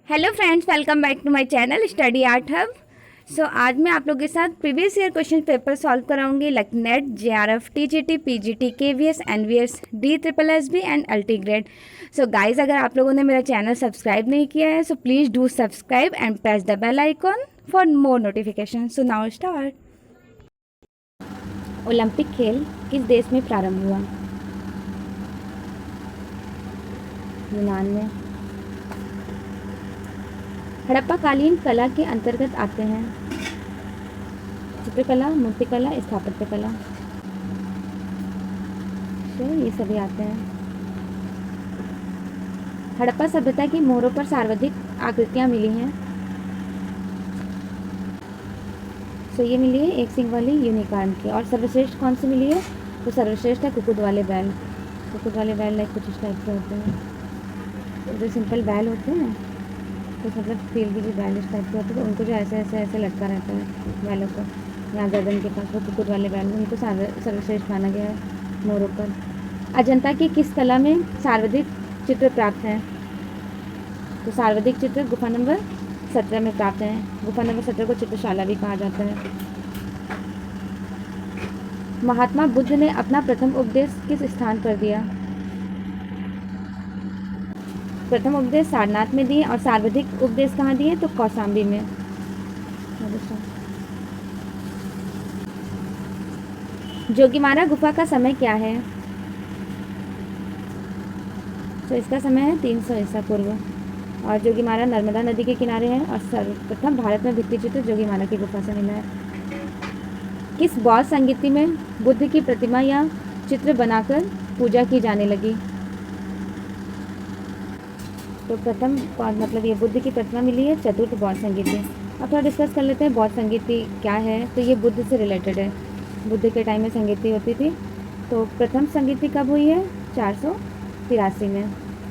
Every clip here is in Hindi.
Hello friends, welcome back to my channel study art hub. आज मैं आप लोगों के साथ previous year question paper solve कराऊंगी like NET, JRF, TGT, PGT, KVS, NVS, D triple SB and LT grade. Guys, अगर आप लोगों ने मेरा चैनल सब्सक्राइब नहीं किया है so please do subscribe and press the bell icon for more notification. So now start. Olympic खेल किस देश में प्रारंभ हुआ? यूनान में। हड़प्पाकालीन कला के अंतर्गत आते हैं चित्रकला, मूर्तिकला, स्थापत्य कला। ये सभी आते हैं। हड़प्पा सभ्यता की मोहरों पर सर्वाधिक आकृतियाँ मिली हैं। ये मिली है एक सिंग वाली यूनिकॉर्न की। और सर्वश्रेष्ठ कौन सी मिली है? तो सर्वश्रेष्ठ है कुकुट वाले बैल। कुकुट वाले बैल लाइक कुछ इस टाइप के होते हैं। जो सिंपल बैल होते हैं तो मतलब फील की जो बैल इस टाइप के होते हैं, तो उनको जो ऐसे ऐसे ऐसे लटका रहता है बैलों को यहाँ गर्दन के पास, वो कुकुट वाले बैल, उनको सर्वश्रेष्ठ माना गया है मोरों पर। अजंता की किस कला में सर्वाधिक चित्र प्राप्त हैं? तो सर्वाधिक चित्र गुफा नंबर 17 में प्राप्त हैं। गुफा नंबर 17 को चित्रशाला भी कहा जाता है। महात्मा बुद्ध ने अपना प्रथम उपदेश किस स्थान पर दिया? प्रथम उपदेश सारनाथ में दिए और सर्वाधिक उपदेश कहाँ दिए? तो कौशाम्बी में। जोगीमारा गुफा का समय क्या है? तो इसका समय है 300 ईसा पूर्व। और जोगीमारा नर्मदा नदी के किनारे है और सर्वप्रथम भारत में भित्ति चित्र जोगीमारा की गुफा से मिला है। किस बौद्ध संगीति में बुद्ध की प्रतिमा या चित्र बनाकर पूजा की जाने लगी? तो प्रथम मतलब ये बुद्ध की प्रतिमा मिली है चतुर्थ बौद्ध संगीति। अब थोड़ा डिस्कस कर लेते हैं बौद्ध संगीति क्या है। तो ये बुद्ध से रिलेटेड है। बुद्ध के टाइम में संगीति होती थी। तो प्रथम संगीति कब हुई है? 483 में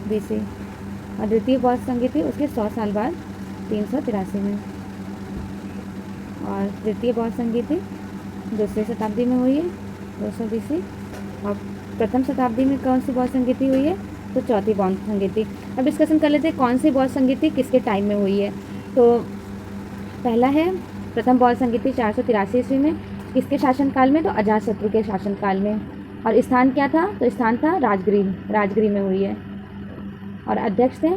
BC। और द्वितीय बौद्ध संगीति उसके 100 साल बाद 383 में। और द्वितीय बौद्ध संगीति दूसरी शताब्दी में हुई है 200 BC। और प्रथम शताब्दी में कौन सी बौद्ध संगीति हुई है? तो चौथी बौद्ध संगीति। अब डिस्कशन कर लेते हैं कौन सी बौद्ध संगीति किसके टाइम में हुई है। तो पहला है प्रथम बौद्ध संगीति 483 ईस्वी में। किसके शासनकाल में? तो अजातशत्रु के शासनकाल में। और स्थान क्या था? तो स्थान था राजगृह में हुई है। और अध्यक्ष थे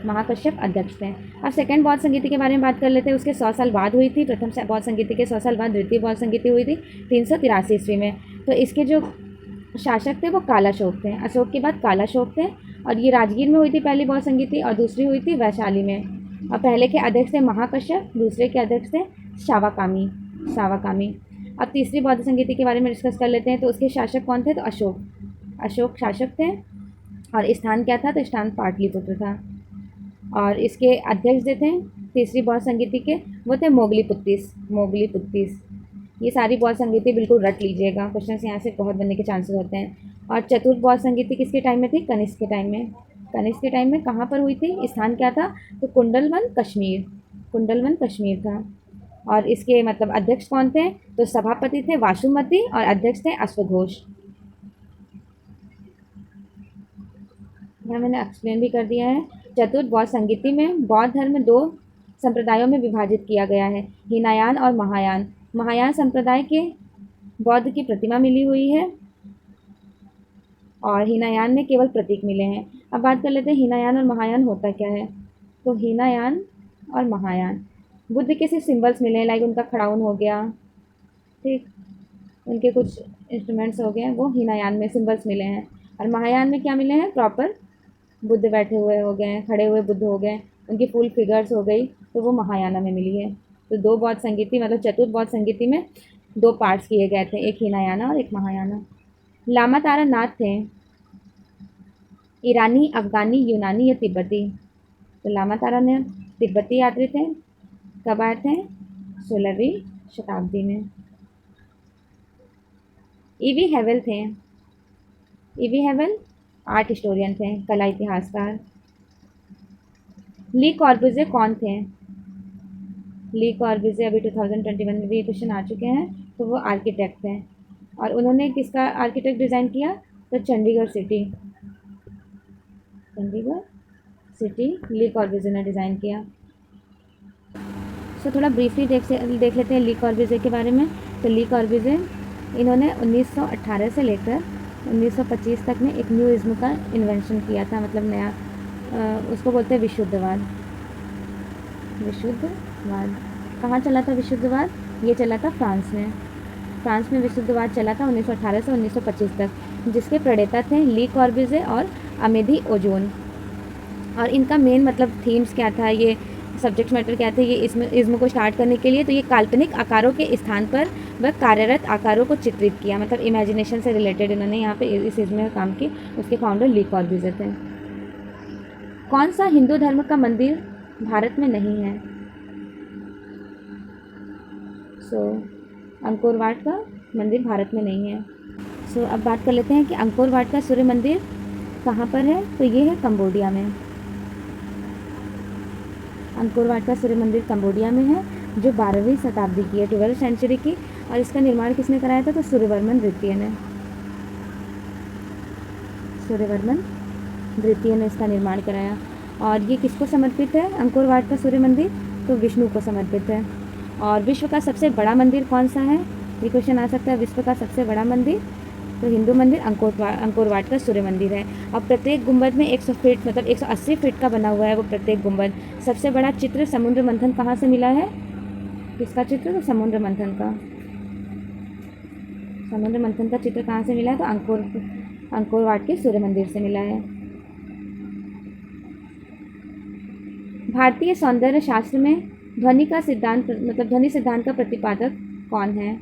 महाकश्यप अध्यक्ष थे। अब सेकंड बौद्ध संगीति के बारे में बात कर लेते हैं। उसके 100 साल बाद हुई थी। प्रथम बौद्ध संगीति के 100 साल बाद द्वितीय बौद्ध संगीति हुई थी 383 ईस्वी में। तो इसके जो शासक थे वो कालाशोक थे। अशोक के बाद कालाशोक थे। और ये राजगीर में हुई थी पहली बौद्ध संगीति और दूसरी हुई थी वैशाली में। और पहले के अध्यक्ष थे महाकश्यप, दूसरे के अध्यक्ष थे सावाकामी। अब तीसरी बौद्ध संगीति के बारे में डिस्कस कर लेते हैं। तो उसके शासक कौन थे? तो अशोक शासक थे। और स्थान क्या था? तो स्थान पाटलिपुत्र था। और इसके अध्यक्ष जो थे तीसरी बौद्ध संगीति के वो थे मोगली पुत्तीस। ये सारी बौद्ध संगीति बिल्कुल रट लीजिएगा, क्वेश्चन यहाँ से बहुत बनने के चांसेस होते हैं। और चतुर्थ बौद्ध संगीति किसके टाइम में थी? कनिष्क के टाइम में। कहाँ पर हुई थी? स्थान क्या था? तो कुंडलवन कश्मीर था। और इसके मतलब अध्यक्ष कौन थे? तो सभापति थे वासुमती और अध्यक्ष थे अश्वघोष। यहाँ मैंने एक्सप्लेन भी कर दिया है। चतुर्थ बौद्ध संगीति में बौद्ध धर्म 2 संप्रदायों में विभाजित किया गया है, हीनायान और महायान। महायान संप्रदाय के बौद्ध की प्रतिमा मिली हुई है और हीनायान में केवल प्रतीक मिले हैं। अब बात कर लेते हैं हीनायान और महायान होता क्या है। तो हीनायान और महायान बुद्ध के सिर्फ सिंबल्स मिले हैं, लाइक उनका खड़ाउन हो गया, ठीक, उनके कुछ इंस्ट्रूमेंट्स हो गए, वो हीनायान में सिंबल्स मिले हैं। और महायान में क्या मिले हैं? प्रॉपर बुद्ध बैठे हुए हो गए, खड़े हुए बुद्ध हो गए, उनकी फुल फिगर्स हो गई, तो वो महायाना में मिली है। तो 2 बौद्ध संगीति मतलब चतुर्थ बौद्ध संगीति में 2 पार्ट्स किए गए थे, एक हीनायाना और एक महायाना। लामा तारा नाथ थे ईरानी, अफगानी, यूनानी या तिब्बती? तो लामा तारा नाथ तिब्बती यात्री थे। कब आए थे? 16वीं शताब्दी में। ईवी हेवल आर्ट हिस्टोरियन थे, कला इतिहासकार। ली कॉर्बुज़े कौन थे? ली कॉर्बुज़े अभी 2021 में भी क्वेश्चन आ चुके हैं। तो वो आर्किटेक्ट थे। और उन्होंने किसका आर्किटेक्ट डिज़ाइन किया? तो चंडीगढ़ सिटी ली कॉर्ब्यूज़े ने डिज़ाइन किया। सो थोड़ा ब्रीफली देख लेते हैं ली कॉर्ब्यूज़े के बारे में। तो ली कॉर्ब्यूज़े इन्होंने 1918 से लेकर 1925 तक में एक न्यू इज़्म का इन्वेंशन किया था, मतलब नया, उसको बोलते हैं विशुद्धवाद। विशुद्धवाद कहाँ चला था विशुद्धवाद? ये चला था फ्रांस में। फ्रांस में विशुद्धवाद चला था 1918 से 1925 तक, जिसके प्रणेता थे ली कॉर्ब्यूज़े और अमेदी ओजोन। और इनका मेन मतलब थीम्स क्या था, ये सब्जेक्ट मैटर क्या थे, ये इज़्म को स्टार्ट करने के लिए तो ये काल्पनिक आकारों के स्थान पर वह कार्यरत आकारों को चित्रित किया, मतलब इमेजिनेशन से रिलेटेड इन्होंने यहाँ पे इस इज़्म में काम की। उसके फाउंडर ली कॉर्ब्यूज़े थे। कौन सा हिंदू धर्म का मंदिर भारत में नहीं है? अंकोर वाट का मंदिर भारत में नहीं है। अब बात कर लेते हैं कि अंकोर वाट का सूर्य मंदिर कहाँ पर है? तो ये है कंबोडिया में। अंकोर वाट का सूर्य मंदिर कंबोडिया में है, जो 12वीं शताब्दी की है, 12th सेंचुरी की। और इसका निर्माण किसने कराया था? तो सूर्यवर्मन द्वितीय ने। सूर्यवर्मन द्वितीय ने इसका निर्माण कराया। और ये किसको समर्पित है अंकोर वाट का सूर्य मंदिर? तो विष्णु को समर्पित है। और विश्व का सबसे बड़ा मंदिर कौन सा है? ये क्वेश्चन आ सकता है। विश्व का सबसे बड़ा मंदिर तो हिंदू मंदिर अंकोर वाट का सूर्य मंदिर है। अब प्रत्येक गुंबद में 100 फीट मतलब 180 फीट का बना हुआ है वो प्रत्येक गुंबद। सबसे बड़ा चित्र समुद्र मंथन कहाँ से मिला है? किसका चित्र? तो समुद्र मंथन का। समुद्र मंथन का चित्र कहाँ से मिला है? तो अंकोर वाट के सूर्य मंदिर से मिला है। भारतीय सौंदर्य शास्त्र में ध्वनि का सिद्धांत मतलब ध्वनि सिद्धांत का प्रतिपादक कौन है?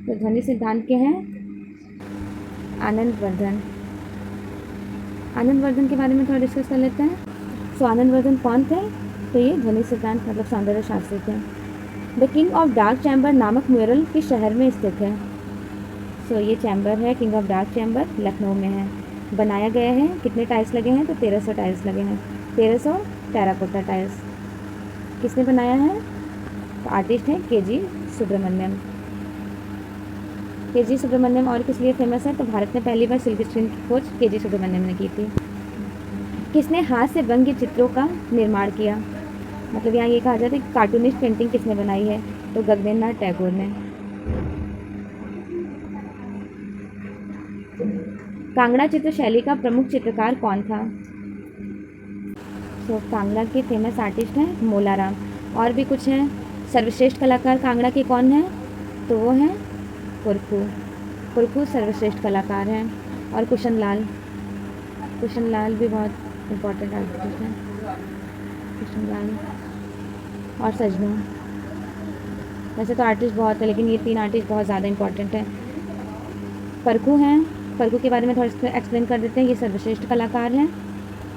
तो ध्वनि सिद्धांत के हैं आनंदवर्धन। आनंदवर्धन के बारे में थोड़ा डिस्कस कर लेते हैं। आनंदवर्धन कौन थे? तो ये ध्वनि सिद्धांत मतलब सौंदर्य शास्त्री थे। The king of dark chamber नामक म्यूरल किस शहर में स्थित है? ये चैम्बर है king of dark chamber, Lucknow में है। बनाया गया है, कितने टाइल्स लगे हैं? तो 1300 टाइल्स लगे हैं। 1300 टेराकोटा टाइल्स। किसने बनाया है? तो आर्टिस्ट है के.जी. सुब्रमण्यम। के.जी. सुब्रमण्यम और किस लिए फेमस है? तो भारत में पहली बार सिल्क स्क्रीन की खोज के.जी. सुब्रमण्यम ने की थी। किसने हाथ से व्यंग्य चित्रों का निर्माण किया? मतलब यहाँ ये कहा जाता है कि कार्टूनिस्ट पेंटिंग किसने बनाई है? तो गगनेन्द्र नाथ टैगोर ने। कांगड़ा चित्र शैली का प्रमुख चित्रकार कौन था? कांगड़ा के फेमस आर्टिस्ट हैं मोलाराम। और भी कुछ हैं। सर्वश्रेष्ठ कलाकार कांगड़ा के कौन हैं? तो वो हैं पुरखू। पुरखू सर्वश्रेष्ठ कलाकार हैं। और कुशन लाल भी बहुत इम्पोर्टेंट आर्टिस्ट हैं। कुशन लाल और सजनू। वैसे तो आर्टिस्ट बहुत है लेकिन ये 3 आर्टिस्ट बहुत ज़्यादा इम्पोर्टेंट हैं। पुरखू हैं, पुरखू के बारे में थोड़ा एक्सप्लेन कर देते हैं। ये सर्वश्रेष्ठ कलाकार हैं।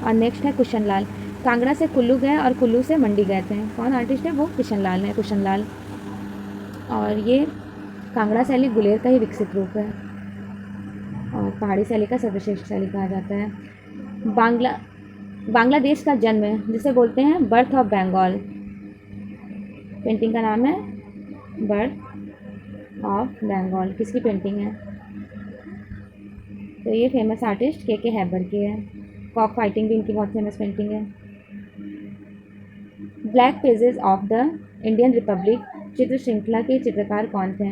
और नेक्स्ट है कुशन लाल। कांगड़ा से कुल्लू गए और कुल्लू से मंडी गए थे। कौन आर्टिस्ट है? वो कुशन लाल है, कुशन लाल। और ये कांगड़ा शैली गुलेर का ही विकसित रूप है और पहाड़ी शैली का सर्वश्रेष्ठ शैली कहा जाता है। बांग्लादेश का जन्म जिसे बोलते हैं बर्थ ऑफ बंगाल। पेंटिंग का नाम है बर्थ ऑफ बंगाल। किसकी पेंटिंग है? तो ये फेमस आर्टिस्ट के हैबर की है। कॉक फाइटिंग भी इनकी बहुत फेमस पेंटिंग है। Black pages of the Indian Republic चित्र श्रृंखला के चित्रकार कौन थे?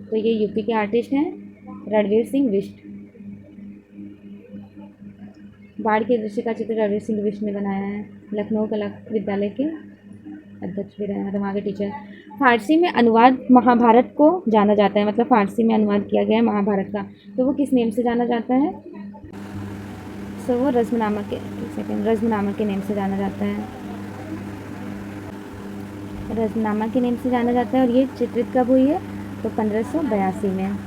तो ये यूपी के आर्टिस्ट हैं रणवीर सिंह बिष्ट। बाढ़ के दृश्य का चित्र रणवीर सिंह बिष्ट ने बनाया है। लखनऊ कला विद्यालय के अध्यक्ष भी रहे, मतलब वहाँ के टीचर। फारसी में अनुवाद महाभारत को जाना जाता है, मतलब फारसी में अनुवाद किया गया है महाभारत का, तो वो किस नेम से जाना जाता है? वो रज़्मनामा के नेम से जाना जाता है। रज़्मनामा के नेम से जाना जाता है। और ये चित्रित कब हुई है? तो 1582 में।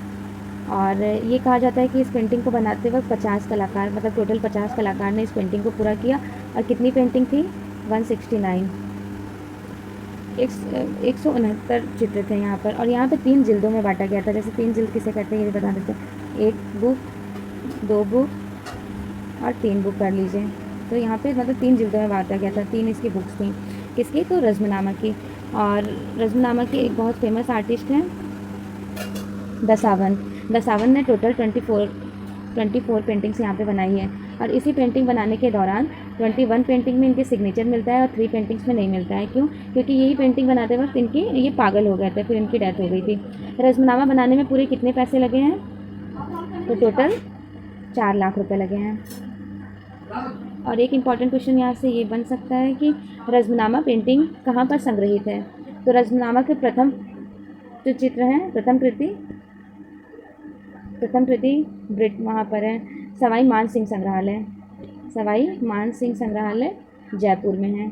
और ये कहा जाता है कि इस पेंटिंग को बनाते वक्त 50 कलाकार मतलब टोटल 50 कलाकार ने इस पेंटिंग को पूरा किया। और कितनी पेंटिंग थी? 169। 169 चित्र थे यहाँ पर। और यहाँ पे 3 जिल्दों में बांटा गया था। जैसे 3 जिल्द किसे कहते हैं ये बता देते हैं। 1 बुक, 2 बुक और 3 बुक कर लीजिए। तो यहाँ पे मतलब 3 जिल्दों में बांटा गया था। 3 इसकी बुक्स थी। किसकी? तो रज़्मनामा की। और रज़्मनामा के एक बहुत फेमस आर्टिस्ट हैं दसावन ने टोटल 24 पेंटिंग्स यहाँ पे बनाई है। और इसी पेंटिंग बनाने के दौरान 21 पेंटिंग में इनके सिग्नेचर मिलता है और 3 पेंटिंग्स में नहीं मिलता है। क्यों? क्योंकि यही पेंटिंग बनाते वक्त इनकी ये पागल हो गए थे, फिर इनकी डेथ हो गई थी। रज़्मनामा बनाने में पूरे कितने पैसे लगे हैं? तो टोटल 4 लाख रुपए लगे हैं। और एक इम्पॉर्टेंट क्वेश्चन यहाँ से ये बन सकता है कि रज़्मनामा पेंटिंग कहाँ पर संग्रहित है? तो रज़्मनामा के प्रथम जो चित्र हैं, प्रथम कृति वहाँ पर है सवाई मान सिंह संग्रहालय, सवाई मान सिंह संग्रहालय जयपुर में है।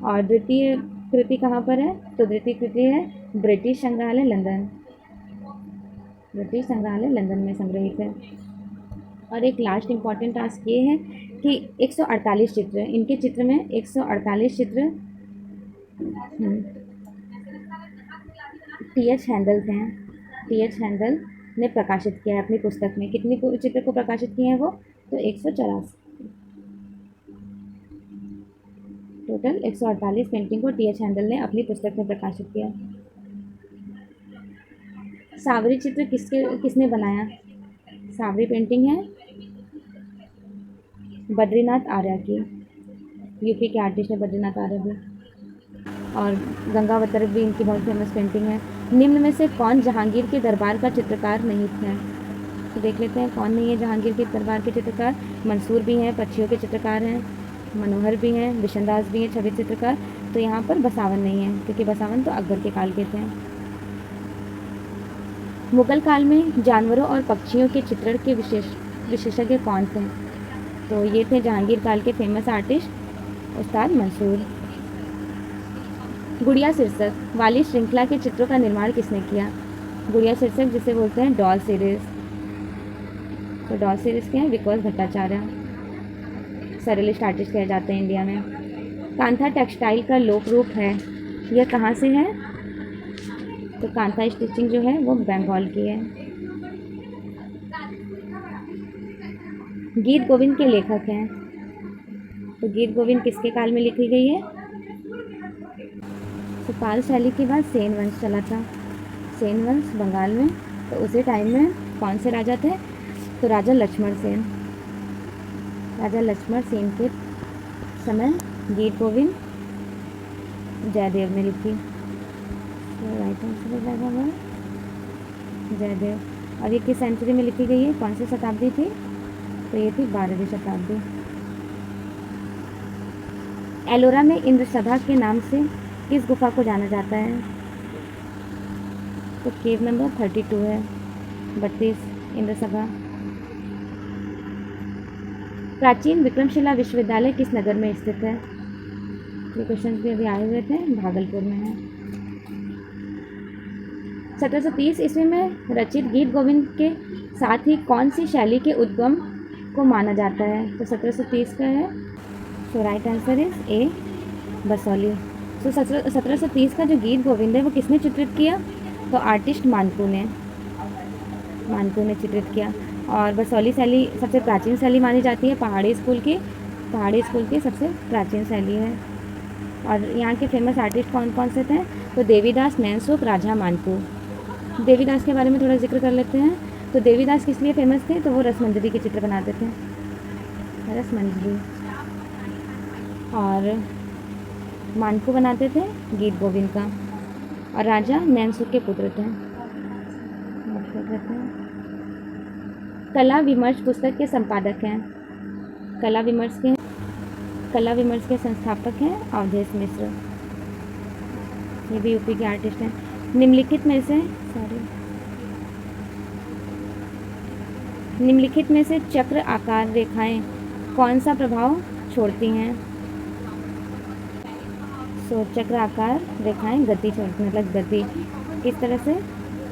और द्वितीय कृति कहाँ पर है? तो द्वितीय कृति है ब्रिटिश संग्रहालय लंदन, ब्रिटिश संग्रहालय लंदन में संग्रहित है। और एक लास्ट इम्पॉर्टेंट टास्क ये है कि 148 चित्र, इनके चित्र में 148 चित्र टी.एच. हैंडल्स हैं। टी.एच. हैंडल ने प्रकाशित किया है अपनी पुस्तक में। कितने चित्र को प्रकाशित किए हैं वो? तो 184। टोटल 148 पेंटिंग को टी.एच. हैंडल ने अपनी पुस्तक में प्रकाशित किया। सावरी चित्र किसने बनाया? सावरी पेंटिंग है बद्रीनाथ आर्या की, यूपी के आर्टिस्ट है बद्रीनाथ आर्या भी। और गंगावतरक भी इनकी बहुत फेमस पेंटिंग है। निम्न में से कौन जहांगीर के दरबार का चित्रकार नहीं है? तो देख लेते हैं कौन नहीं है जहांगीर के दरबार के चित्रकार। मंसूर भी हैं, पक्षियों के चित्रकार हैं, मनोहर भी हैं, बिशनदास भी हैं छवि चित्रकार। तो यहाँ पर बसावन नहीं है, क्योंकि बसावन तो अकबर के काल के थे। मुगल काल में जानवरों और पक्षियों के चित्रण के विशेषज्ञ कौन थे? तो ये थे जहांगीर काल के फेमस आर्टिस्ट उस्ताद मंसूर। गुड़िया शीर्षक वाली श्रृंखला के चित्रों का निर्माण किसने किया? गुड़िया शीर्षक जिसे बोलते हैं डॉल सीरीज। तो डॉल सीरीज के हैं विकोस भट्टाचार्य, सरेलिस्ट आर्टिस्ट कहे जाते हैं इंडिया में। कांथा टेक्सटाइल का लोक रूप है, यह कहाँ से है? तो कांथा स्टिचिंग जो है वो बंगाल की है। गीत गोविंद के लेखक हैं, तो गीत गोविंद किसके काल में लिखी गई है? तो पाल शैली के बाद सेन वंश चला था, सेन वंश बंगाल में। तो उसी टाइम में कौन से राजा थे? तो राजा लक्ष्मण सेन, राजा लक्ष्मण सेन के समय गीत गोविंद जयदेव ने लिखी। तो राइट आंसर हो जाएगा हमारा जयदेव। और ये किस सेंचुरी में लिखी गई है? कौन सी शताब्दी थी? तो ये थी 12वीं शताब्दी। एलोरा में इंद्र सभा के नाम से किस गुफा को जाना जाता है? तो केव नंबर 32 है, 32 इंद्र सभा। प्राचीन विक्रमशिला विश्वविद्यालय किस नगर में स्थित है? ये क्वेश्चन भी अभी आए हुए थे, भागलपुर में है। 1730 ईस्वी में रचित गीत गोविंद के साथ ही कौन सी शैली के उद्गम को माना जाता है? तो 1730 का है। So right answer is A Basohli. तो 1730 का जो गीत गोविंद है वो किसने चित्रित किया? तो आर्टिस्ट मानकू ने चित्रित किया। और बसौली शैली सबसे प्राचीन शैली मानी जाती है, पहाड़ी स्कूल की सबसे प्राचीन शैली है। और यहाँ के फेमस आर्टिस्ट कौन कौन से थे? तो देवीदास, नैनसुख, राजा मानकू। देवीदास के बारे में थोड़ा जिक्र कर लेते हैं। तो देवीदास किस लिए फेमस थे? तो वो रसमंजरी के चित्र बनाते थे, रसमंजरी। और मानकू बनाते थे गीत गोविंद का। और राजा नैनसुख के पुत्र थे। कला विमर्श पुस्तक के संपादक हैं, कला विमर्श के संस्थापक हैं अवधेश मिश्र, ये भी यूपी के आर्टिस्ट हैं। निम्नलिखित में से चक्र आकार रेखाएं कौन सा प्रभाव छोड़ती हैं? सो चक्र आकार रेखाएं गति छोड़ती हैं, मतलब गति। किस तरह से?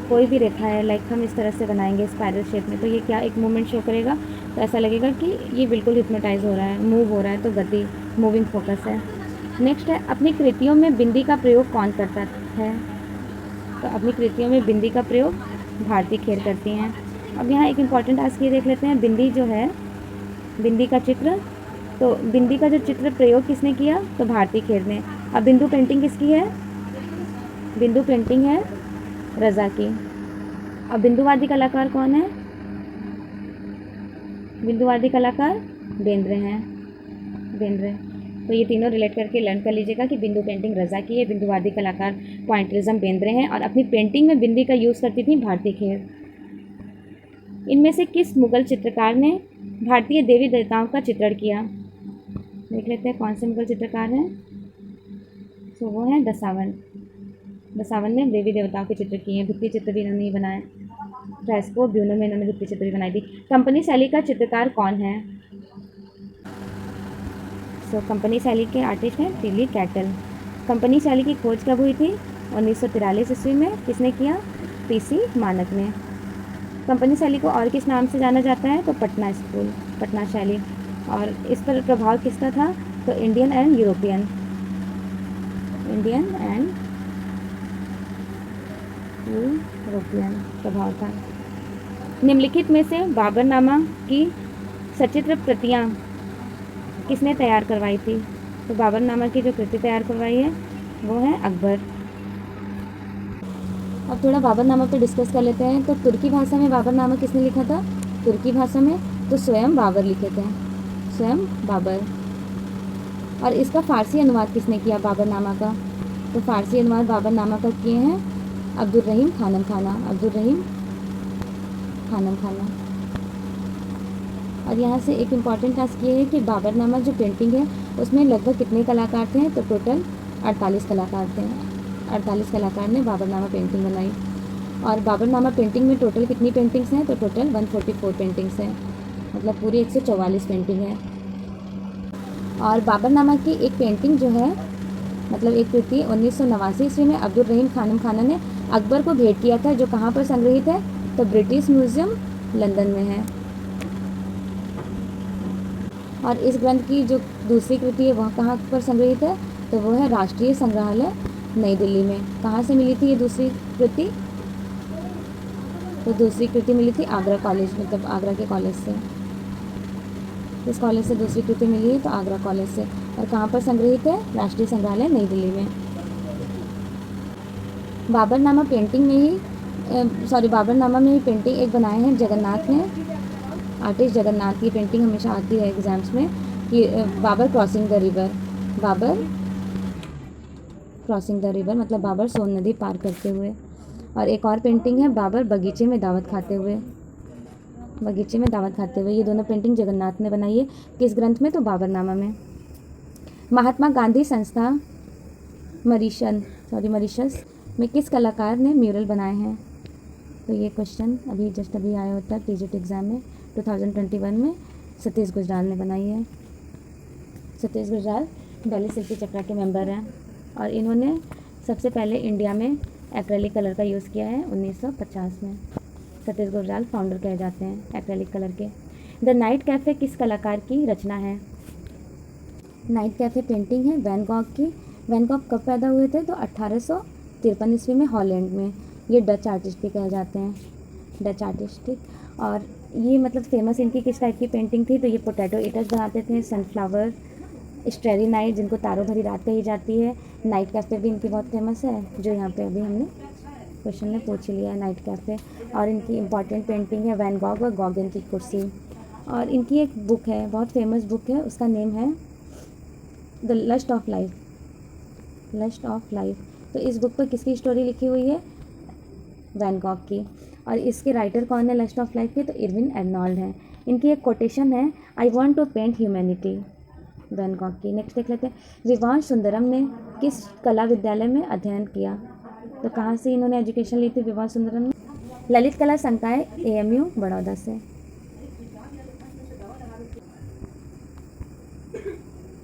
कोई भी रेखा है, लाइक हम इस तरह से बनाएंगे स्पाइरल शेप में, तो ये क्या एक मूवमेंट शो करेगा, तो ऐसा लगेगा कि ये बिल्कुल हिप्नोटाइज हो रहा है, मूव हो रहा है, तो गति, मूविंग फोकस है। नेक्स्ट है अपनी कृतियों में बिंदी का प्रयोग कौन करता है? तो अपनी कृतियों में बिंदी का प्रयोग भारती खेर करती हैं। अब यहाँ एक इम्पॉर्टेंट टास्क ये देख लेते हैं, बिंदी जो है, बिंदी का चित्र, तो बिंदी का जो चित्र प्रयोग किसने किया? तो भारती खेर ने। अब बिंदु पेंटिंग किसकी है? बिंदु पेंटिंग है रज़ा की। अब बिंदुवादी कलाकार कौन है? बिंदुवादी कलाकार बेंद्रे हैं, बेंद्रे। तो ये तीनों रिलेट करके लर्न कर लीजिएगा कि बिंदु पेंटिंग रज़ा की है, बिंदुवादी कलाकार पॉइंटिज्म बेंद्रे हैं और अपनी पेंटिंग में बिंदी का यूज़ करती थी भारती खेर। इनमें से किस मुगल चित्रकार ने भारतीय देवी देवताओं का चित्रण किया? देख लेते हैं कौन से मुगल चित्रकार हैं। तो वो हैं दसावन। दसावन ने देवी देवताओं के चित्र किए हैं। भित्ति चित्र भी इन्होंने ही बनाए। फ्रेस्को ब्यूनो में इन्होंने भित्ति चित्र भी बनाई थी। कंपनी शैली का चित्रकार कौन है? कंपनी शैली के आर्टिस्ट हैं टिली कैटल। कंपनी शैली की खोज कब हुई थी? 1943 ईस्वी में। किसने किया? पीसी मानक ने। कंपनी शैली को और किस नाम से जाना जाता है? तो पटना स्कूल, पटना शैली। और इस पर प्रभाव किसका था? तो Indian and European, Indian and European प्रभाव था। निम्नलिखित में से बाबरनामा की सचित्र प्रतियां किसने तैयार करवाई थी? तो बाबरनामा की जो कृति तैयार करवाई है वो है अकबर। अब थोड़ा बाबरनामा पे डिस्कस कर लेते हैं। तो तुर्की भाषा में बाबरनामा किसने लिखा था? तुर्की भाषा में तो स्वयं बाबर लिखे थे, स्वयं बाबर। और इसका फ़ारसी अनुवाद किसने किया बाबरनामा का? तो फ़ारसी अनुवाद बाबरनामा का किए हैं अब्दुल रहीम खानम खाना, अब्दुल रहीम खानम खाना। और यहाँ से एक इम्पॉर्टेंट टास्क ये है कि बाबरनामा जो पेंटिंग है उसमें लगभग कितने कलाकार थे? तो टोटल 48 कलाकार थे। 48 कलाकार ने बाबरनामा पेंटिंग बनाई। और बाबरनामा पेंटिंग में टोटल कितनी पेंटिंग्स हैं? तो टोटल 144 पेंटिंग्स हैं, मतलब पूरी 144 पेंटिंग है। और बाबरनामा की एक पेंटिंग जो है, मतलब एक कृति 1989 ईस्वी में अब्दुल रहीम खानम खाना ने अकबर को भेंट किया था, जो कहाँ पर संग्रहित है? तो ब्रिटिश म्यूज़ियम लंदन में है। और इस ग्रंथ की जो दूसरी कृति है वह कहाँ पर संग्रहित है? तो वो है राष्ट्रीय संग्रहालय नई दिल्ली में। कहाँ से मिली थी ये दूसरी कृति? तो दूसरी कृति मिली थी आगरा कॉलेज, मतलब आगरा के कॉलेज से। इस कॉलेज से दूसरी कृति मिली है, तो आगरा कॉलेज से। और कहाँ पर संग्रहित है? राष्ट्रीय संग्रहालय नई दिल्ली में। बाबरनामा पेंटिंग में ही बाबरनामा में ही पेंटिंग एक बनाए हैं जगन्नाथ ने, आर्टिस्ट जगन्नाथ की पेंटिंग हमेशा आती है एग्जाम्स में कि Babur crossing the river, Babur crossing the river मतलब बाबर सोन नदी पार करते हुए। और एक और पेंटिंग है बाबर बगीचे में दावत खाते हुए, बगीचे में दावत खाते हुए। ये दोनों पेंटिंग जगन्नाथ ने बनाई है। किस ग्रंथ में? तो बाबरनामा में। महात्मा गांधी संस्था मॉरिशस में किस कलाकार ने म्यूरल बनाए हैं? तो ये क्वेश्चन अभी आया होता है टीजीटी एग्ज़ाम में 2021 में। सतीश गुजराल ने बनाई है। सतीश गुजराल दिल्ली शिल्पी चक्रा के मेंबर हैं और इन्होंने सबसे पहले इंडिया में एक्रेलिक कलर का यूज़ किया है 1950 में। सतीश गुजराल फाउंडर कहे जाते हैं एक्रेलिक कलर के। द नाइट कैफ़े किस कलाकार की रचना है? नाइट कैफ़े पेंटिंग है वैन गॉग की। वैन गॉग कब पैदा हुए थे? तो 1853 ईस्वी में हॉलैंड में। ये डच आर्टिस्ट भी कहे जाते हैं, डच आर्टिस्ट। और ये मतलब फेमस इनकी किस टाइप की पेंटिंग थी? तो ये पोटैटो ईटर्स बनाते थे, सनफ्लावर, स्टेरी नाइट जिनको तारों भरी रात कही जाती है। नाइट कैफ़े भी इनकी बहुत फेमस है, जो यहाँ पे अभी हमने क्वेश्चन में पूछ लिया है, नाइट कैफ़े। और इनकी इम्पॉर्टेंट पेंटिंग है वैन गॉग और गॉगन की कुर्सी। और इनकी एक बुक है, बहुत फेमस बुक है, उसका नेम है the lust of life, lust of life. तो इस बुक पर किसकी स्टोरी लिखी हुई है? वैन गॉग की। और इसके राइटर कौन है लस्ट ऑफ लाइफ के? तो इरविन एर्नोल्ड हैं। इनकी एक कोटेशन है I want to paint humanity, Van Gogh की। नेक्स्ट देख लेते हैं विवान सुंदरम ने किस कला विद्यालय में अध्ययन किया? तो कहाँ से इन्होंने एजुकेशन ली थी विवान सुंदरम ने? ललित कला संकाय AMU बड़ौदा से।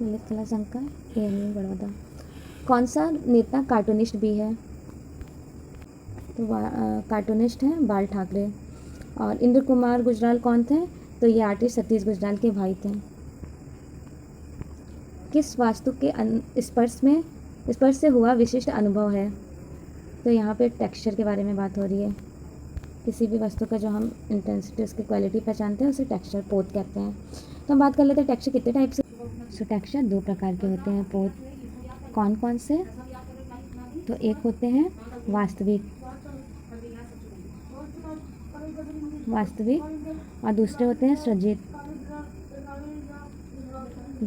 ललित कला संकाय AMU बड़ौदा। कौन सा नेता कार्टूनिस्ट भी है? तो कार्टूनिस्ट हैं बाल ठाकरे। और इंद्र कुमार गुजराल कौन थे? तो ये आर्टिस्ट सतीश गुजराल के भाई थे। किस वास्तु के स्पर्श से हुआ विशिष्ट अनुभव है? तो यहाँ पे टेक्सचर के बारे में बात हो रही है। किसी भी वस्तु का जो हम इंटेंसिटी, उसकी क्वालिटी पहचानते हैं, उसे टेक्सचर पोत कहते हैं। तो हम बात कर लेते हैं टेक्सचर कितने टाइप से। सो टेक्सचर 2 प्रकार के होते हैं पोत। कौन कौन से? तो एक होते हैं वास्तविक और दूसरे होते हैं सृजित।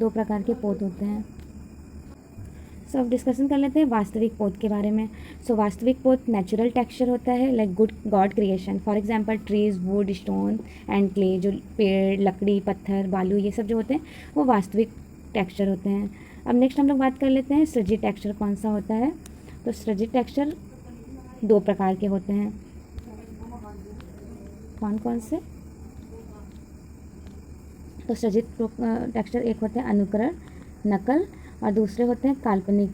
दो प्रकार के पोत होते हैं। सो अब डिस्कशन कर लेते हैं वास्तविक पोत के बारे में। सो वास्तविक पोत नेचुरल टेक्सचर होता है, like good God creation. For example trees, would, stone and clay, जो पेड़, लकड़ी, पत्थर, बालू, ये सब जो होते हैं वो वास्तविक टेक्सचर होते हैं। अब नेक्स्ट हम लोग बात कर लेते हैं सृजित टेक्सचर कौन सा होता है। तो सृजित टेक्सचर दो प्रकार के होते हैं। कौन कौन से? तो सृजित टेक्सचर एक होते हैं अनुकरण, नकल, और दूसरे होते हैं काल्पनिक,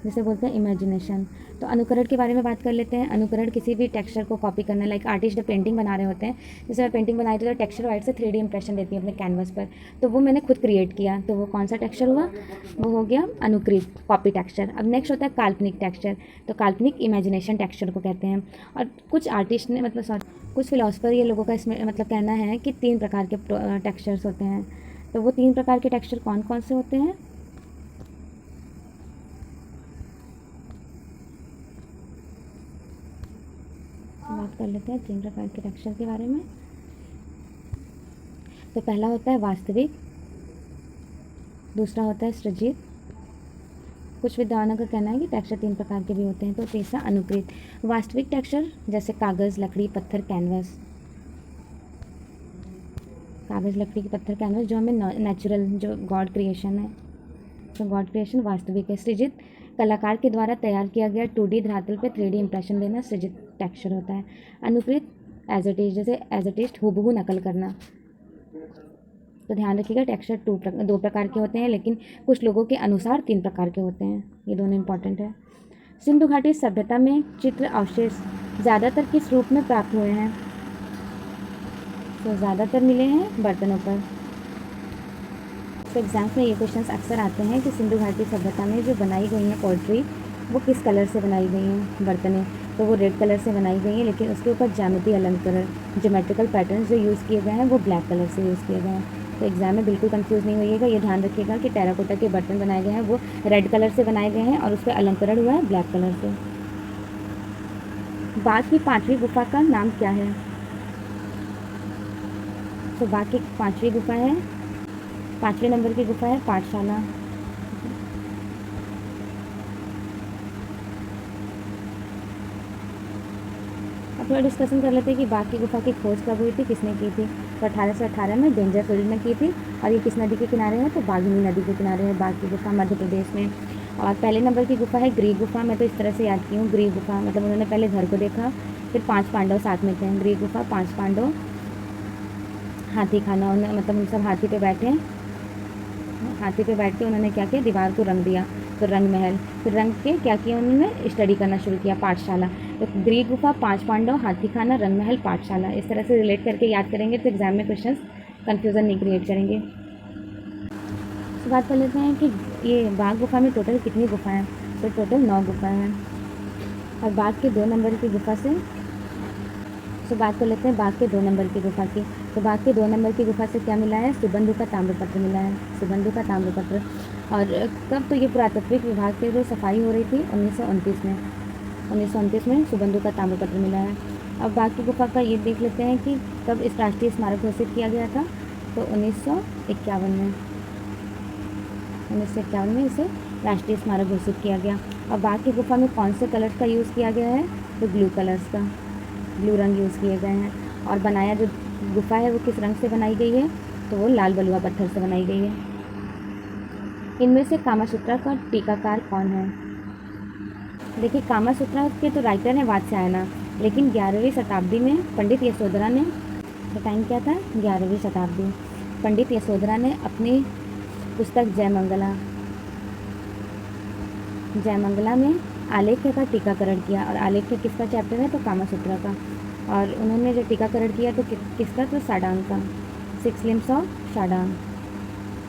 जिसे बोलते हैं इमेजिनेशन। तो अनुकरण के बारे में बात कर लेते हैं। अनुकरण किसी भी टेक्सचर को कॉपी करना, लाइक आर्टिस्ट जब पेंटिंग बना रहे होते हैं, जैसे मैं पेंटिंग बनाई थी तो टेक्सचर वाइट से 3D इंप्रेशन देती है अपने कैनवस पर, तो वो मैंने खुद क्रिएट किया, तो वो कौन सा टेक्सचर हुआ? वो हो गया अनुकृत, कॉपी टेक्सचर। अब नेक्स्ट होता है काल्पनिक टेक्सचर। तो काल्पनिक इमेजिनेशन टेक्सचर को कहते हैं। और कुछ आर्टिस्ट ने कुछ फिलोसफर ये लोगों का इसमें कहना है कि 3 प्रकार के टेक्सचर्स होते हैं। तो वो 3 प्रकार के टेक्सचर कौन कौन से होते हैं? बात कर लेते हैं 3 प्रकार के टेक्सचर के बारे में। तो पहला होता है वास्तविक, दूसरा होता है सृजित। कुछ विद्वानों का कहना है कि टेक्सचर 3 प्रकार के भी होते हैं। तो तीसरा अनुकृत। वास्तविक टेक्सचर जैसे कागज़, लकड़ी, पत्थर, कैनवस। कागज़, लकड़ी, पत्थर, कैनवस जो हमें नेचुरल, जो गॉड क्रिएशन है, तो गॉड क्रिएशन वास्तविक है। सृजित कलाकार के द्वारा तैयार किया गया 2D धरातल पे 3D इंप्रेशन देना सृजित टेक्सचर होता है। अनुकृत एज इट इज, जैसे एज इट इज हूबहू नकल करना। तो ध्यान रखिएगा टेक्सचर 2 प्रकार के होते हैं, लेकिन कुछ लोगों के अनुसार 3 प्रकार के होते हैं। ये दोनों इंपॉर्टेंट है। सिंधु घाटी सभ्यता में चित्र अवशेष ज़्यादातर किस रूप में प्राप्त हुए हैं? तो ज़्यादातर मिले हैं बर्तनों पर। तो एग्जाम्स में ये क्वेश्चंस अक्सर आते हैं कि सिंधु घाटी सभ्यता में जो बनाई गई हैं पोइट्री, वो किस कलर से बनाई गई हैं बर्तनें? तो वो रेड कलर से बनाई गई हैं, लेकिन उसके ऊपर ज्यामितीय अलंकरण, ज्योमेट्रिकल पैटर्न्स जो यूज़ किए गए हैं वो ब्लैक कलर से यूज़ किए गए हैं। तो एग्जाम में बिल्कुल कंफ्यूज नहीं होइएगा, ये ध्यान रखिएगा कि टेराकोटा के बर्तन बनाए गए हैं वो रेड कलर से बनाए गए हैं और उस पर अलंकरण हुआ है ब्लैक कलर से। बाघ की 5वीं गुफा का नाम क्या है? तो बाघ की 5वीं गुफा है, 5वें नंबर की गुफा है पाठशाला। अब थोड़ा डिस्कशन कर लेते हैं कि बाघ की गुफा की खोज कब हुई थी, किसने की थी। तो 1818 में डेंजर फील्ड में की थी। और ये किस नदी के किनारे है? तो बाघिनी नदी के किनारे है बाघ की गुफा, मध्य प्रदेश में। और पहले नंबर की गुफा है ग्रीक गुफा। मैं तो इस तरह से याद की हूँ, ग्रीक गुफा मतलब उन्होंने पहले घर को देखा, फिर 5 पांडव साथ में थे। ग्रीक गुफा, 5 पांडव, हाथी खाना, उन्होंने मतलब हम सब हाथी पे बैठे, हाथी पे बैठ के उन्होंने क्या किया, दीवार को रंग दिया, तो रंग महल। फिर रंग के क्या किया उन्होंने, स्टडी करना शुरू किया, पाठशाला। तो ग्रीक गुफा, 5 पांडव, हाथी खाना, रंग महल, पाठशाला, इस तरह से रिलेट करके याद करेंगे तो एग्जाम में क्वेश्चंस कन्फ्यूज़न नहीं क्रिएट करेंगे। तो बात कर लेते हैं कि ये बाघ गुफा में टोटल कितनी गुफा हैं? तो टोटल 9 गुफा हैं। और बाघ के 2 नंबर की गुफा से, तो बात कर लेते हैं बाघ के 2 नंबर की गुफा की। तो बाघ के 2 नंबर की गुफा से क्या मिला है? सुबंधु का ताम्रपत्र मिला है, सुबंधु का ताम्रपत्र। और कब? तो ये पुरातत्विक विभाग से जो सफाई हो रही थी 1929 में, 1929 में सुबंधु का ताम्रपत्र मिला है। अब बाघ की गुफा का ये देख लेते हैं कि कब इस राष्ट्रीय स्मारक घोषित किया गया था। तो 1951 में, 1951 में इसे राष्ट्रीय स्मारक घोषित किया गया। और बाघ की गुफा में कौन से कलर्स का यूज़ किया गया है? तो ब्लू कलर्स का, ब्लू रंग यूज़ किए गए हैं। और बनाया जो गुफा है वो किस रंग से बनाई गई है? तो वो लाल बलुआ पत्थर से बनाई गई है। इनमें से कामासूत्रा का टीकाकार कौन है? देखिए कामासूत्रा के तो राइटर हैं वात्स्यायन, लेकिन 11वीं शताब्दी में पंडित यशोधरा ने, तो टाइम क्या था? 11वीं शताब्दी। पंडित यशोधरा ने अपनी पुस्तक जयमंगला, जयमंगला में आलेख्य का टीकाकरण किया। और आलेख्य किसका चैप्टर है? तो कामासूत्रा का। और उन्होंने जो टीकाकरण किया तो किसका? तो साडांग का, 6 लिम्स ऑफ साडांग,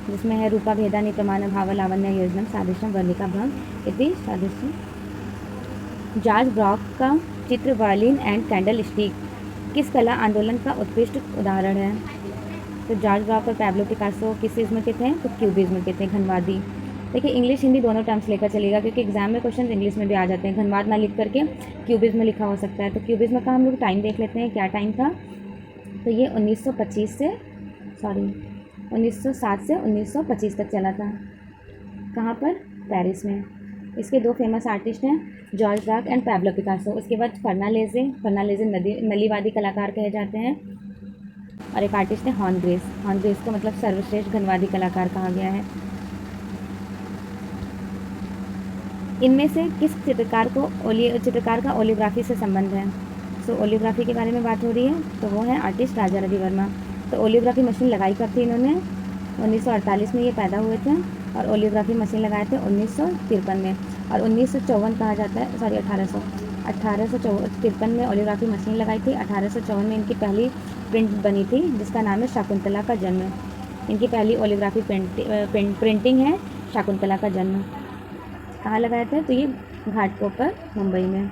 जिसमें है रूपा भेदानि प्रमाण भाव लावण्य योजनम सादृश्यम वर्णिका भ्रम इति सादृश्य। जॉर्ज ब्रॉक का चित्र वायलिन एंड कैंडल स्टिक किस कला आंदोलन का उत्कृष्ट उदाहरण है? तो जॉर्ज ब्रॉक और पैब्लो पिकासो किस इज्म के थे? तो क्यूबिज्म के थे, घनवादी। देखिए इंग्लिश हिंदी दोनों टर्म्स लेकर चलेगा, क्योंकि एग्जाम में क्वेश्चन इंग्लिश में भी आ जाते हैं। घनवाद ना लिख करके क्यूबिज्म लिखा हो सकता है। तो क्यूबिज्म का हम लोग टाइम देख लेते हैं, क्या टाइम था? तो ये 1925 से 1907 से 1925 तक चला था। कहाँ पर? पेरिस में। इसके दो फेमस आर्टिस्ट हैं, George dark and Pablo Picasso. उसके बाद फर्नालेजे नलीवादी कलाकार कहे जाते हैं। और एक आर्टिस्ट है हॉर्न ग्रेस का मतलब सर्वश्रेष्ठ घनवादी कलाकार कहा गया है। इनमें से किस चित्रकार का ओलियोग्राफी से संबंध है? सो ओलियोग्राफी के बारे में बात हो रही है, तो वो है आर्टिस्ट राजा रवि वर्मा। तो ओलियोग्राफी मशीन लगाई कब थी इन्होंने? 1948 में ये पैदा हुए थे और ओलियोग्राफी मशीन लगाए थे 1953 में। और 1954 कहा जाता है, सॉरी 1853 में ओलियोग्राफी मशीन लगाई थी। 1854 में इनकी पहली प्रिंट बनी थी जिसका नाम है शकुंतला का जन्म। इनकी पहली ओलियोग्राफी प्रिंटिंग है शकुंतला का जन्म। कहाँ लगाए थे? तो ये घाटकोपर मुंबई में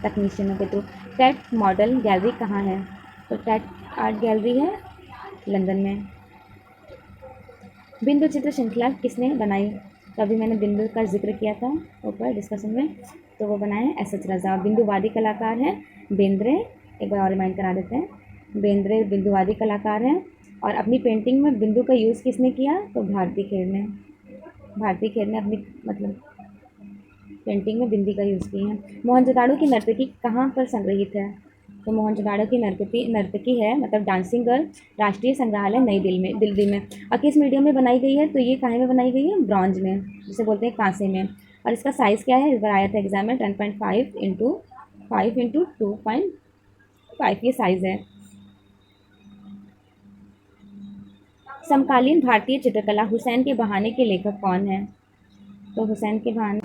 तकनीशियनों के थ्रू। टैट मॉडल गैलरी कहाँ है? तो टैट आर्ट गैलरी है लंदन में। बिंदु चित्र श्रृंखला किसने बनाई? तो अभी मैंने बिंदु का जिक्र किया था ऊपर डिस्कशन में, तो वो बनाए हैं एस.एच. रजा। बिंदुवादी कलाकार हैं बेंद्रे। एक बार और रिमाइंड करा देते हैं, बेंद्रे बिंदुवादी कलाकार हैं। और अपनी पेंटिंग में बिंदु का यूज़ किसने किया? तो भारती खेर ने अपनी मतलब पेंटिंग में बिंदी का यूज़ की है। मोहनजोदाड़ो की नर्तकी कहाँ पर संग्रहित है? तो मोहनजोदाड़ो की नर्तकी है मतलब डांसिंग गर्ल राष्ट्रीय संग्रहालय नई दिल्ली में। और किस मीडियम में बनाई गई है? तो ये काहे में बनाई गई है? ब्रॉन्ज में, जिसे बोलते हैं कांसे में। और इसका साइज़ क्या है? इस बार आया था एग्जाम में 10.5 इंटू 2.5 ये साइज़ है। समकालीन भारतीय चित्रकला हुसैन के बहाने के लेखक कौन है? तो हुसैन के बहाने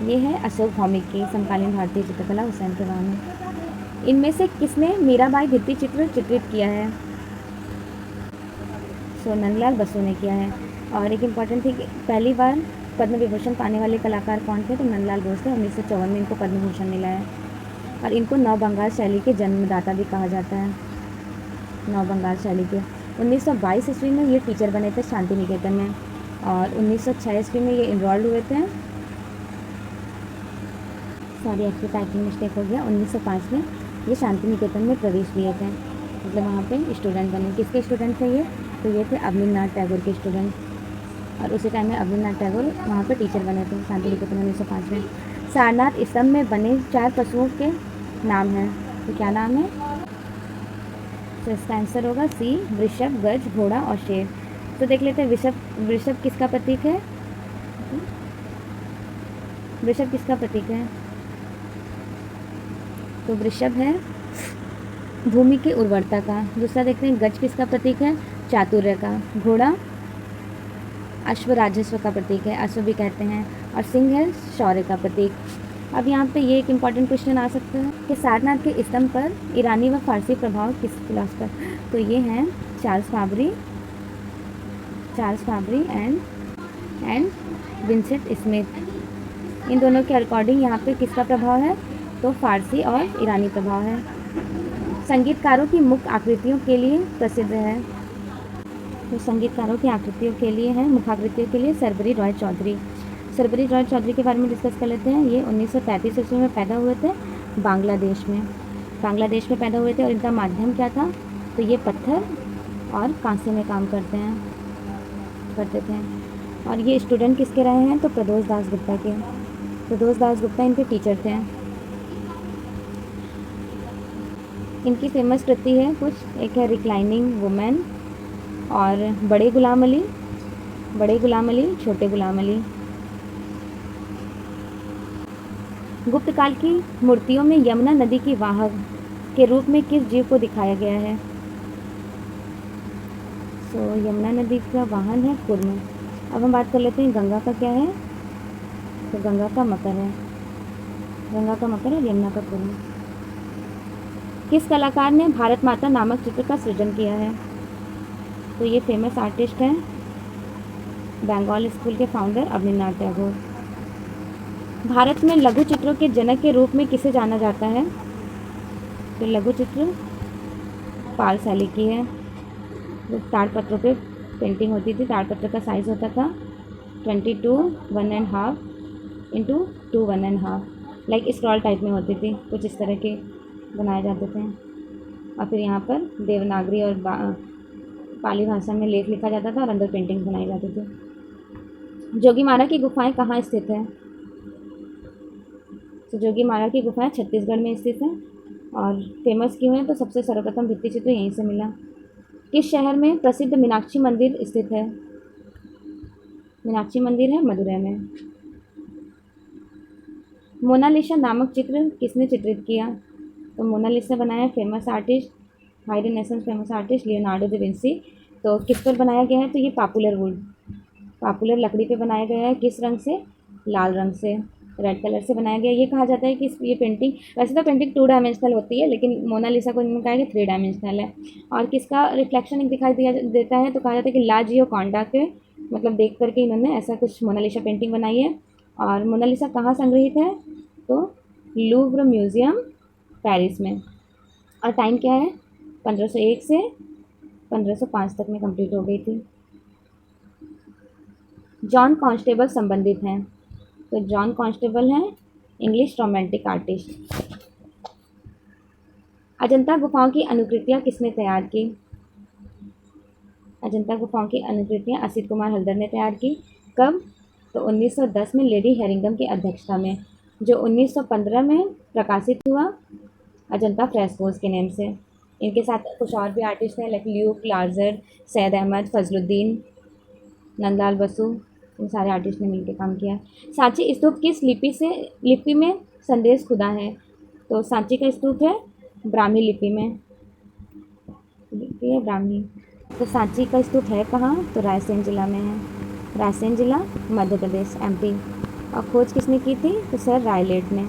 ये है अशोक भौमिक की समकालीन भारतीय चित्रकला हुसैन के बहाने। इनमें से किसने मीराबाई भित्ति चित्र चित्रित किया है? सो नंदलाल बसु ने किया है। और एक इम्पॉर्टेंट थी कि पहली बार पद्म विभूषण पाने वाले कलाकार कौन थे? तो नंदलाल बोस थे। 1954 में इनको पद्म भूषण मिला है। और इनको नव बंगाल शैली के जन्मदाता भी कहा जाता है। नव बंगाल शैली के 1922 ईस्वी में ये टीचर बने थे शांति निकेतन में। और 1906 ईस्वी में ये इनरोल्ड हुए थे, सॉरी एक्चुअली टाइपिंग मिस्टेक हो गया। 1905 में ये शांति निकेतन में प्रवेश लिए थे, मतलब वहाँ पे स्टूडेंट बने। किसके स्टूडेंट थे ये? तो ये थे अवनींद्रनाथ टैगोर के स्टूडेंट। और उसी टाइम में अवनींद्रनाथ टैगोर वहाँ पे टीचर बने थे शांति निकेतन 1905 में। सारनाथ स्तंभ में बने 4 पशुओं के नाम हैं, तो क्या नाम है? तो इसका आंसर होगा सी, वृषभ, गज, घोड़ा और शेर। तो देख लेते हैं वृषभ किसका प्रतीक है? वृषभ किसका प्रतीक है? तो वृषभ है भूमि की उर्वरता का। दूसरा देखते हैं गज किसका प्रतीक है? चातुर्य का। घोड़ा अश्व राजस्व का प्रतीक है, अश्व भी कहते हैं। और सिंह है शौर्य का प्रतीक। अब यहाँ पे ये एक इम्पॉर्टेंट क्वेश्चन आ सकता है कि सारनाथ के स्तंभ पर ईरानी व फारसी प्रभाव किस फिलोसफर? तो ये हैं चार्ल्स फाबरी एंड विंसेंट स्मिथ। इन दोनों के अकॉर्डिंग यहाँ पे किसका प्रभाव है? तो फारसी और ईरानी प्रभाव है। संगीतकारों की मुख्य आकृतियों के लिए प्रसिद्ध है। तो संगीतकारों की आकृतियों के लिए है, मुखाकृतियों के लिए सर्वरी रॉय चौधरी के बारे में डिस्कस कर लेते हैं। ये 1933 ईस्वी में पैदा हुए थे बांग्लादेश में पैदा हुए थे। और इनका माध्यम क्या था? तो ये पत्थर और कांसे में काम करते थे। और ये स्टूडेंट किसके रहे हैं? तो प्रदोष दास गुप्ता इनके टीचर थे। इनकी फेमस कृति है कुछ, एक है रिक्लाइनिंग वुमेन और बड़े गुलाम अली, छोटे गुलाम अली। गुप्त काल की मूर्तियों में यमुना नदी की वाहक के रूप में किस जीव को दिखाया गया है? सो यमुना नदी का वाहन है कुर्म। अब हम बात कर लेते हैं गंगा का क्या है? तो गंगा का मकर है और यमुना का कुर्म। किस कलाकार ने भारत माता नामक चित्र का सृजन किया है? तो ये फेमस आर्टिस्ट हैं बंगाल स्कूल के फाउंडर अवनींद्रनाथ टैगोर। भारत में लघु चित्रों के जनक के रूप में किसे जाना जाता है? तो लघु चित्र पाल शैली की है। जो ताड़पत्रों पे पेंटिंग होती थी, ताड़पत्र का साइज़ होता था 22 1.5 इंटू 2 1.5, लाइक स्क्रॉल टाइप में होती थी, कुछ इस तरह के बनाए जाते थे। और फिर यहाँ पर देवनागरी और पाली भाषा में लेख लिखा जाता था और अंदर पेंटिंग बनाई जाती थी। जोगीमारा की गुफाएं कहाँ स्थित है? तो जोगीमारा की गुफाएं छत्तीसगढ़ में स्थित हैं और फेमस क्यों है? तो सबसे सर्वप्रथम भित्ति चित्र यहीं से मिला। किस शहर में प्रसिद्ध मीनाक्षी मंदिर स्थित है? मीनाक्षी मंदिर है मदुरै में। मोनालिसा नामक चित्र किसने चित्रित किया? तो मोनालिसा बनाया famous artist, high renaissance famous artist Leonardo da Vinci. तो किस पर बनाया गया है? तो ये पॉपुलर वुड, पॉपुलर लकड़ी पे बनाया गया है। किस रंग से? लाल रंग से, रेड कलर से बनाया गया। ये कहा जाता है कि ये पेंटिंग, वैसे तो पेंटिंग 2 डायमेंशनल होती है, लेकिन मोनालिसा को इन्होंने कहा है कि 3 डायमेंशनल है। और किसका रिफ्लेक्शन दिखाई दिया देता है? तो कहा जाता है कि ला जियोकॉन्डा के, मतलब देख करके इन्होंने ऐसा कुछ मोनालिसा पेंटिंग बनाई है। और मोनालिसा कहाँ संग्रहित है? तो लूव्र म्यूज़ियम पेरिस में। और टाइम क्या है? 1501 से 1505 तक में कंप्लीट हो गई थी। जॉन कॉन्स्टेबल संबंधित हैं। तो जॉन कॉन्स्टेबल हैं इंग्लिश रोमांटिक आर्टिस्ट। अजंता गुफाओं की अनुकृतियाँ किसने तैयार की? अजंता गुफाओं की अनुकृतियाँ असित कुमार हल्दर ने तैयार की। कब? तो 1910 में लेडी हेरिंगम की अध्यक्षता में, जो 1915 में प्रकाशित हुआ अजंता फ्रेस्कोस के नेम से। इनके साथ कुछ और भी आर्टिस्ट हैं, लाइक ल्यूक लार्जर, सैयद अहमद, फजलुद्दीन, नंदलाल बसु, इन सारे आर्टिस्ट ने मिलकर काम किया। सांची स्तूप किस लिपि में संदेश खुदा है? तो सांची का स्तूप है ब्राह्मी लिपि में, लिपि है ब्राह्मी। तो सांची का स्तूप है कहाँ? तो रायसेन जिला में है, रायसेन जिला मध्य प्रदेश एमपी। और खोज किसने की थी? तो सर रायलेट ने,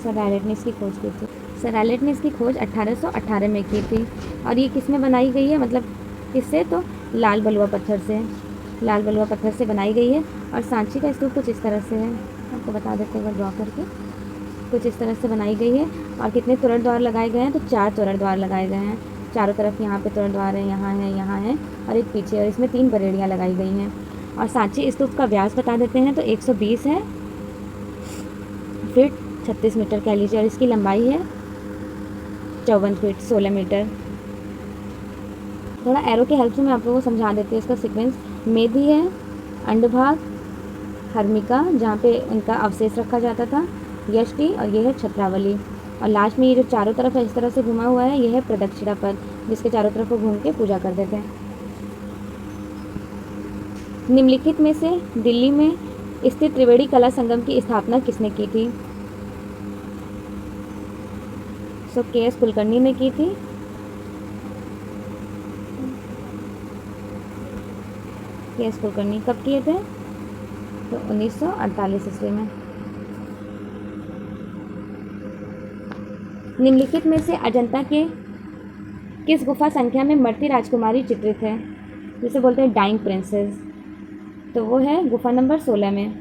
सर रायलेट ने इसकी खोज की थी। सर रायलेट ने इसकी खोज 1818 में की थी। और ये किस में बनाई गई है, मतलब किससे? तो लाल बलुआ पत्थर से, लाल बलुआ पत्थर से बनाई गई है। और सांची का स्तूप कुछ इस तरह से है, आपको बता देते हैं ड्रॉ करके, कुछ इस तरह से बनाई गई है। और कितने तोरण द्वार लगाए गए हैं? तो 4 तोरण द्वार लगाए गए हैं चारों तरफ। यहाँ पे तोरण द्वार है, यहाँ है और एक पीछे, और इसमें 3 बरेड़ियाँ लगाई गई हैं। और सांची स्तूप का व्यास बता देते हैं, तो 120 है फीट 36 मीटर कह लीजिए, और इसकी लंबाई है 54 फीट 16 मीटर। थोड़ा एरो के हेल्प से मैं आप लोगों को समझा देती हूँ इसका सीक्वेंस। मेधी है, अंडभाग, हर्मिका जहाँ पे उनका अवशेष रखा जाता था, यष्टि, और ये है छत्रावली। और लास्ट में ये जो चारों तरफ है इस तरह से घुमा हुआ है, ये है प्रदक्षिणा पद, जिसके चारों तरफ वो घूम के पूजा करते थे। निम्नलिखित में से दिल्ली में स्थित त्रिवेणी कला संगम की स्थापना किसने की थी? सो के.एस. कुलकर्णी ने की थी। के.एस. कुलकर्णी कब किए थे? तो 1948 ईस्वी में। निम्नलिखित में से अजंता के किस गुफा संख्या में मरती राजकुमारी चित्रित है, जिसे बोलते हैं डाइंग प्रिंसेस? तो वो है गुफा नंबर 16 में।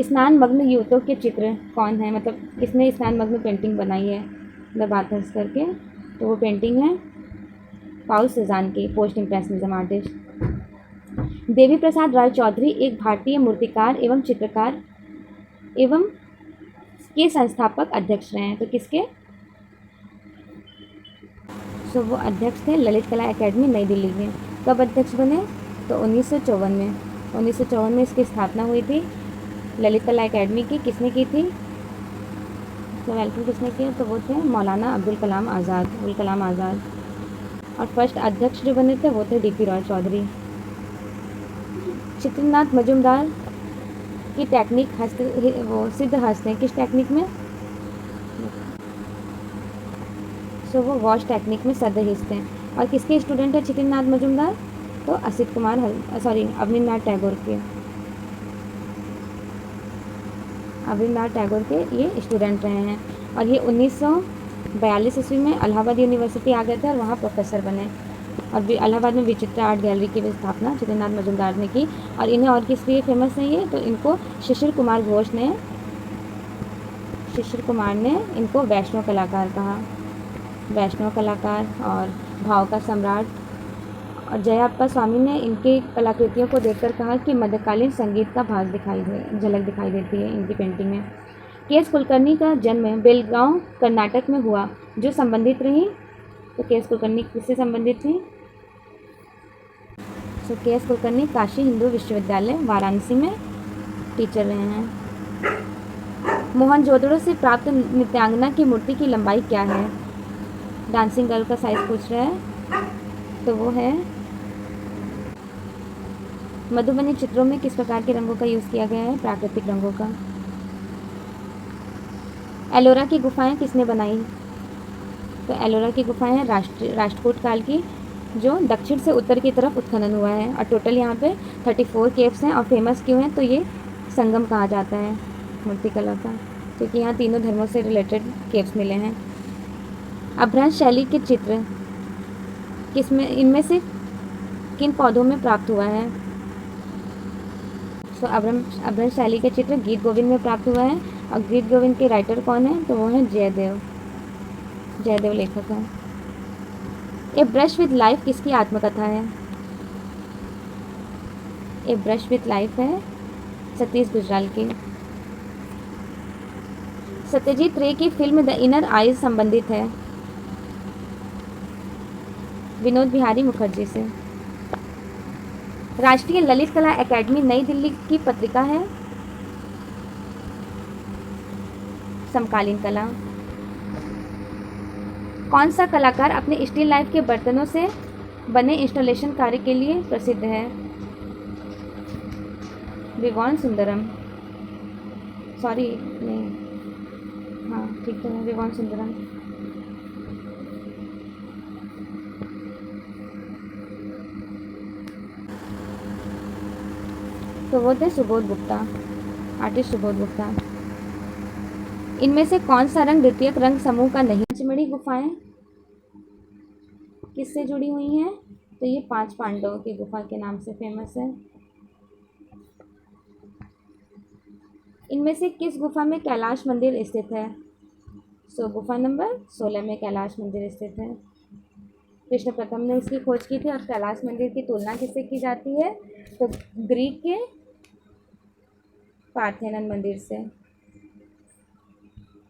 स्नान मग्न युवतों के चित्र कौन है, मतलब किसने स्नान मग्न पेंटिंग बनाई है द बाथर्स करके? तो वो पेंटिंग है पाउल सेजान की, post impressionism artist. Devi Prasad Rai Chaudhary एक भारतीय मूर्तिकार एवं चित्रकार एवं के संस्थापक अध्यक्ष रहे हैं। तो किसके? सो वो अध्यक्ष थे ललित कला एकेडमी नई दिल्ली में। कब अध्यक्ष बने? तो 1954 में। 1954 में इसकी स्थापना हुई थी ललित कला एकेडमी की। किसने की थी? तो वेलकम किसने किया? तो वो थे मौलाना अब्दुल कलाम आज़ाद, अब्दुल कलाम आज़ाद। और फर्स्ट अध्यक्ष जो बने थे वो थे डी.पी. रॉय चौधरी। चित्रनाथ मजुमदार की टेक्निक वो सिद्ध हस्त है, किस टेक्निक में? सो वो वॉश टेक्निक में सिद्ध हस्त हैं। और किसके स्टूडेंट है चित्रनाथ मजुमदार? तो असित कुमार अवनींद्रनाथ टैगोर के, अवनींद्रनाथ टैगोर के ये स्टूडेंट रहे हैं। और ये 1942 ईस्वी में इलाहाबाद यूनिवर्सिटी आ गए थे और वहाँ प्रोफेसर बने। और इलाहाबाद में विचित्र आर्ट गैलरी की भी स्थापना चित्रनाथ मजुमदार ने की। और इन्हें और किस लिए फेमस है ये? तो इनको शिशिर कुमार घोष ने, शिशिर कुमार ने इनको वैष्णव कलाकार कहा, वैष्णव कलाकार और भाव का सम्राट। और जयाप्पा स्वामी ने इनकी कलाकृतियों को देखकर कहा कि मध्यकालीन संगीत का भास झलक दिखाई देती है इनकी पेंटिंग में। के एस कुलकर्णी का जन्म बेलगांव कर्नाटक में हुआ, जो संबंधित रही। तो के एस कुलकर्णी किससे संबंधित थी? तो के एस कुलकर्णी काशी हिंदू विश्वविद्यालय वाराणसी में टीचर रहे हैं। मोहनजोदड़ो से प्राप्त नृत्यांगना की मूर्ति की लंबाई क्या है? डांसिंग गर्ल का साइज पूछ रहा है, तो वो है। मधुबनी चित्रों में किस प्रकार के रंगों का यूज़ किया गया है? प्राकृतिक रंगों का। एलोरा की गुफाएं किसने बनाई? तो एलोरा की गुफाएं हैं राष्ट्रकूट काल की, जो दक्षिण से उत्तर की तरफ उत्खनन हुआ है। और टोटल यहाँ पे 34 केव्स हैं। और फेमस क्यों हैं? तो ये संगम कहा जाता है मूर्तिकला का, क्योंकि यहाँ तीनों धर्मों से रिलेटेड केव्स मिले हैं। अपभ्रंश शैली के चित्र किसमें इनमें से किन पौधों में प्राप्त हुआ है? तो अपभ्रंश शैली के चित्र गीत गोविंद में प्राप्त हुआ है। और गीत गोविंद के राइटर कौन है? तो वो है जयदेव लेखक है। ए ब्रश विद लाइफ किसकी आत्मकथा है? ए ब्रश विद लाइफ है सतीश गुजराल की। सत्यजीत रे की फिल्म द इनर आइज संबंधित है विनोद बिहारी मुखर्जी से। राष्ट्रीय ललित कला एकेडमी नई दिल्ली की पत्रिका है समकालीन कला। कौन सा कलाकार अपने स्टील लाइफ के बर्तनों से बने इंस्टॉलेशन कार्य के लिए प्रसिद्ध है? विवान सुंदरम। सॉरी नहीं, हाँ ठीक तो है, विवान सुंदरम। तो वो थे सुबोध गुप्ता, आर्टिस्ट सुबोध गुप्ता। इनमें से कौन सा रंग द्वितीयक रंग समूह का नहीं? पंचमढ़ी गुफाएं किससे जुड़ी हुई हैं? तो ये 5 पांडवों की गुफा के नाम से फेमस है। इनमें से किस गुफा में कैलाश मंदिर स्थित है? सो गुफा नंबर 16 में कैलाश मंदिर स्थित है। कृष्ण प्रथम ने इसकी खोज की थी। और कैलाश मंदिर की तुलना किससे की जाती है? तो ग्रीक के पार्थेनन मंदिर से।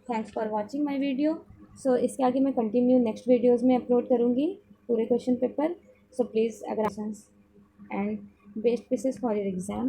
Thanks for watching my video. So इसके आगे मैं कंटिन्यू नेक्स्ट वीडियोज़ में अपलोड करूँगी पूरे क्वेश्चन पेपर। सो प्लीज़ अगर and best wishes for your exam.